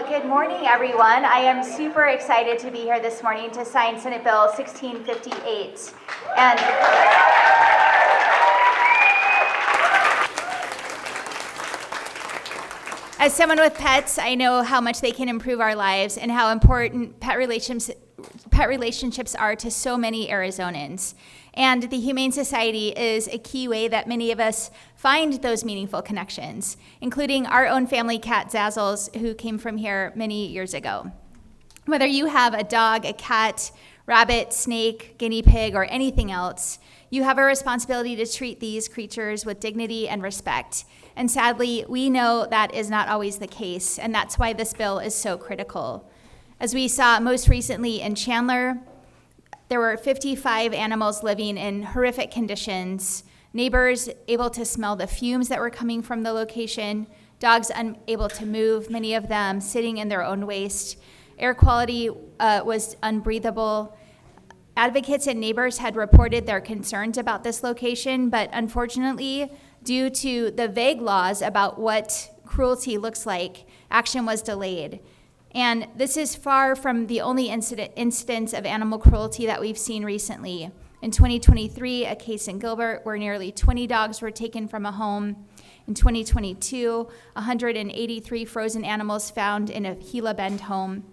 Well, good morning, everyone. I am super excited to be here this morning to sign Senate Bill 1658. And as someone with pets, I know how much they can improve our lives and how important pet relationships are to so many Arizonans. And the Humane Society is a key way that many of us find those meaningful connections, including our own family cat, Zazzles, who came from here many years ago. Whether you have a dog, a cat, rabbit, snake, guinea pig, or anything else, you have a responsibility to treat these creatures with dignity and respect. And sadly, we know that is not always the case, and that's why this bill is so critical. As we saw most recently in Chandler, there were 55 animals living in horrific conditions, neighbors able to smell the fumes that were coming from the location, dogs unable to move, many of them sitting in their own waste. Air quality was unbreathable. Advocates and neighbors had reported their concerns about this location, but unfortunately, due to the vague laws about what cruelty looks like, action was delayed. And this is far from the only instance of animal cruelty that we've seen recently. In 2023, a case in Gilbert where nearly 20 dogs were taken from a home. In 2022, 183 frozen animals found in a Gila Bend home.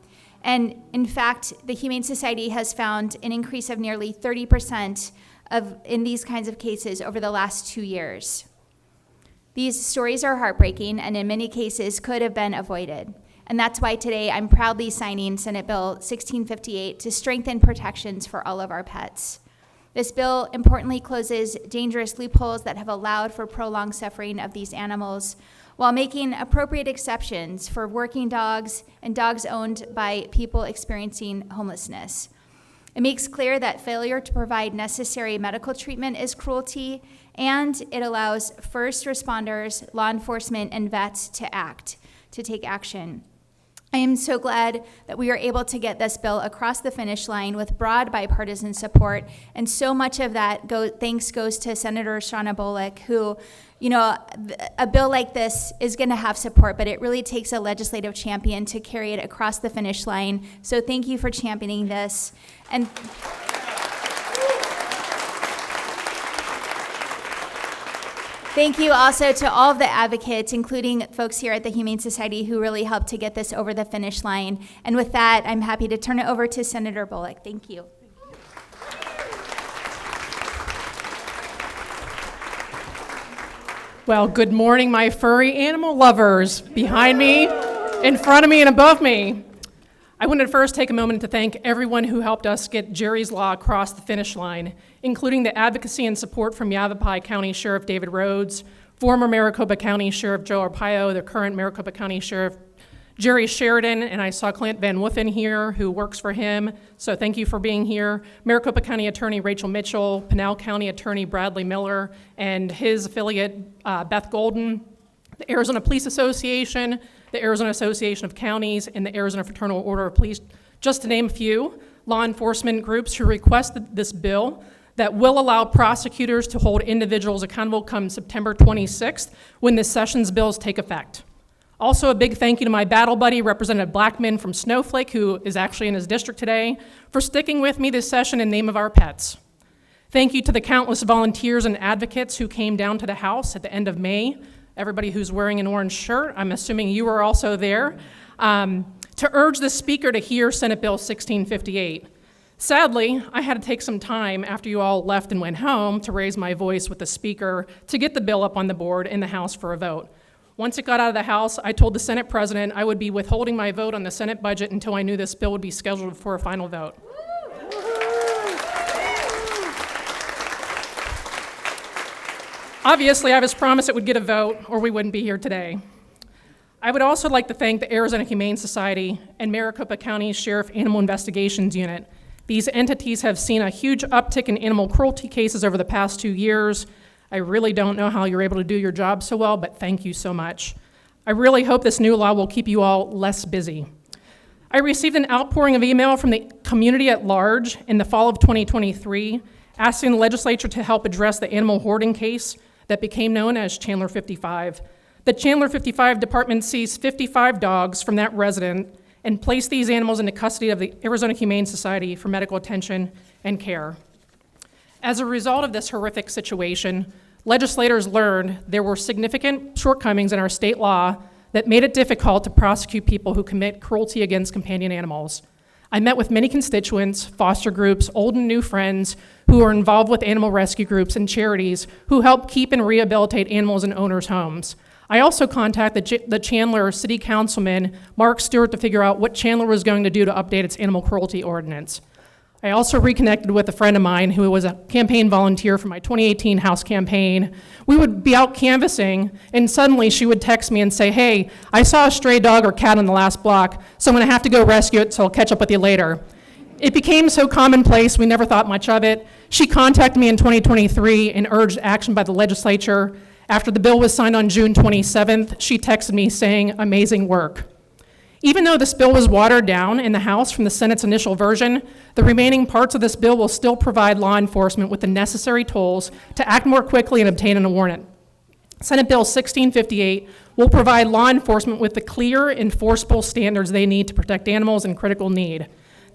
And in fact, the Humane Society has found an increase of nearly 30% in these kinds of cases over the last 2 years. These stories are heartbreaking and in many cases could have been avoided. And that's why today I'm proudly signing Senate Bill 1658 to strengthen protections for all of our pets. This bill importantly closes dangerous loopholes that have allowed for prolonged suffering of these animals, while making appropriate exceptions for working dogs and dogs owned by people experiencing homelessness. It makes clear that failure to provide necessary medical treatment is cruelty, and it allows first responders, law enforcement, and vets to take action. I am so glad that we are able to get this bill across the finish line with broad bipartisan support, and so much of that thanks goes to Senator Shauna Bolick, who, a bill like this is going to have support, but it really takes a legislative champion to carry it across the finish line. So thank you for championing this. And thank you also to all of the advocates, including folks here at the Humane Society who really helped to get this over the finish line. And with that, I'm happy to turn it over to Senator Bolick. Thank you. Well, good morning, my furry animal lovers behind me, in front of me, and above me. I wanted to first take a moment to thank everyone who helped us get Jerry's Law across the finish line, including the advocacy and support from Yavapai County Sheriff David Rhodes, former Maricopa County Sheriff Joe Arpaio, the current Maricopa County Sheriff Jerry Sheridan, and I saw Clint Van Woffen here, who works for him, so thank you for being here. Maricopa County Attorney Rachel Mitchell, Pinal County Attorney Bradley Miller, and his affiliate Beth Golden, the Arizona Police Association, the Arizona Association of Counties, and the Arizona Fraternal Order of Police, just to name a few law enforcement groups who requested this bill that will allow prosecutors to hold individuals accountable come September 26th when the Sessions bills take effect. Also, a big thank you to my battle buddy, Representative Blackman from Snowflake, who is actually in his district today, for sticking with me this session in name of our pets. Thank you to the countless volunteers and advocates who came down to the House at the end of May. Everybody who's wearing an orange shirt, I'm assuming you were also there, to urge the Speaker to hear Senate Bill 1658. Sadly, I had to take some time after you all left and went home to raise my voice with the Speaker to get the bill up on the board in the House for a vote. Once it got out of the House, I told the Senate President I would be withholding my vote on the Senate budget until I knew this bill would be scheduled for a final vote. Obviously, I was promised it would get a vote, or we wouldn't be here today. I would also like to thank the Arizona Humane Society and Maricopa County Sheriff Animal Investigations Unit. These entities have seen a huge uptick in animal cruelty cases over the past 2 years. I really don't know how you're able to do your job so well, but thank you so much. I really hope this new law will keep you all less busy. I received an outpouring of email from the community at large in the fall of 2023, asking the legislature to help address the animal hoarding case that became known as Chandler 55. The Chandler 55 department seized 55 dogs from that resident and placed these animals into custody of the Arizona Humane Society for medical attention and care. As a result of this horrific situation, legislators learned there were significant shortcomings in our state law that made it difficult to prosecute people who commit cruelty against companion animals. I met with many constituents, foster groups, old and new friends who are involved with animal rescue groups and charities who help keep and rehabilitate animals in owners' homes. I also contacted the Chandler City Councilman, Mark Stewart, to figure out what Chandler was going to do to update its animal cruelty ordinance. I also reconnected with a friend of mine who was a campaign volunteer for my 2018 House campaign. We would be out canvassing, and suddenly she would text me and say, "Hey, I saw a stray dog or cat on the last block, so I'm gonna have to go rescue it, so I'll catch up with you later." It became so commonplace, we never thought much of it. She contacted me in 2023 and urged action by the legislature. After the bill was signed on June 27th, she texted me saying, "Amazing work." Even though this bill was watered down in the House from the Senate's initial version, the remaining parts of this bill will still provide law enforcement with the necessary tools to act more quickly and obtain a warrant. Senate Bill 1658 will provide law enforcement with the clear, enforceable standards they need to protect animals in critical need.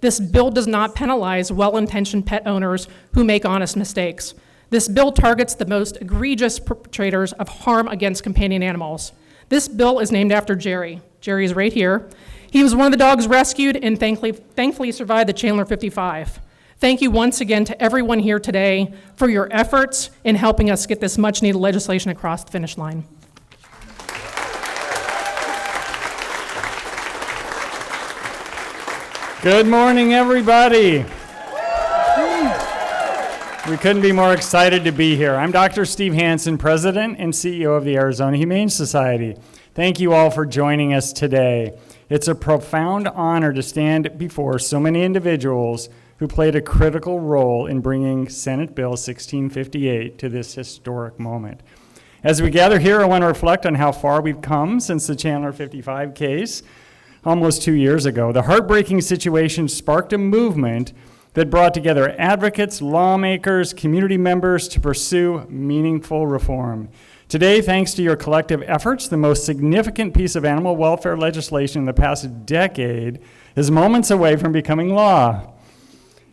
This bill does not penalize well-intentioned pet owners who make honest mistakes. This bill targets the most egregious perpetrators of harm against companion animals. This bill is named after Jerry. Jerry is right here. He was one of the dogs rescued and thankfully survived the Chandler 55. Thank you once again to everyone here today for your efforts in helping us get this much-needed legislation across the finish line. Good morning, everybody. We couldn't be more excited to be here. I'm Dr. Steve Hansen, President and CEO of the Arizona Humane Society. Thank you all for joining us today. It's a profound honor to stand before so many individuals who played a critical role in bringing Senate Bill 1658 to this historic moment. As we gather here, I want to reflect on how far we've come since the Chandler 55 case almost 2 years ago. The heartbreaking situation sparked a movement that brought together advocates, lawmakers, community members to pursue meaningful reform. Today, thanks to your collective efforts, the most significant piece of animal welfare legislation in the past decade is moments away from becoming law.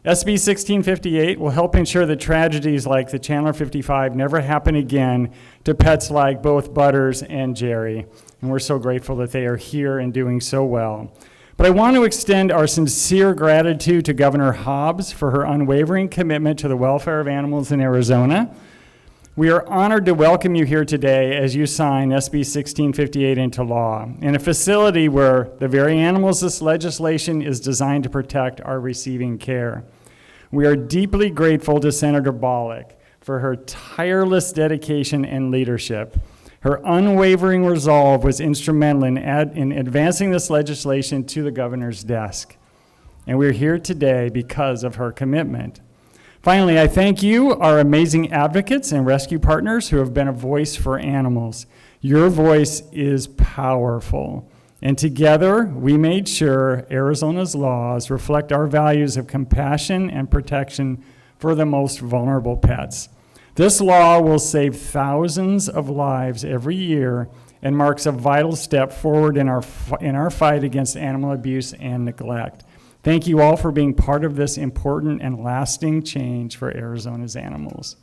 SB 1658 will help ensure that tragedies like the Chandler 55 never happen again to pets like both Butters and Jerry. And we're so grateful that they are here and doing so well. But I want to extend our sincere gratitude to Governor Hobbs for her unwavering commitment to the welfare of animals in Arizona. We are honored to welcome you here today as you sign SB 1658 into law, in a facility where the very animals this legislation is designed to protect are receiving care. We are deeply grateful to Senator Bolick for her tireless dedication and leadership. Her unwavering resolve was instrumental in advancing this legislation to the governor's desk. And we're here today because of her commitment. Finally, I thank you, our amazing advocates and rescue partners who have been a voice for animals. Your voice is powerful. And together, we made sure Arizona's laws reflect our values of compassion and protection for the most vulnerable pets. This law will save thousands of lives every year and marks a vital step forward in our fight against animal abuse and neglect. Thank you all for being part of this important and lasting change for Arizona's animals.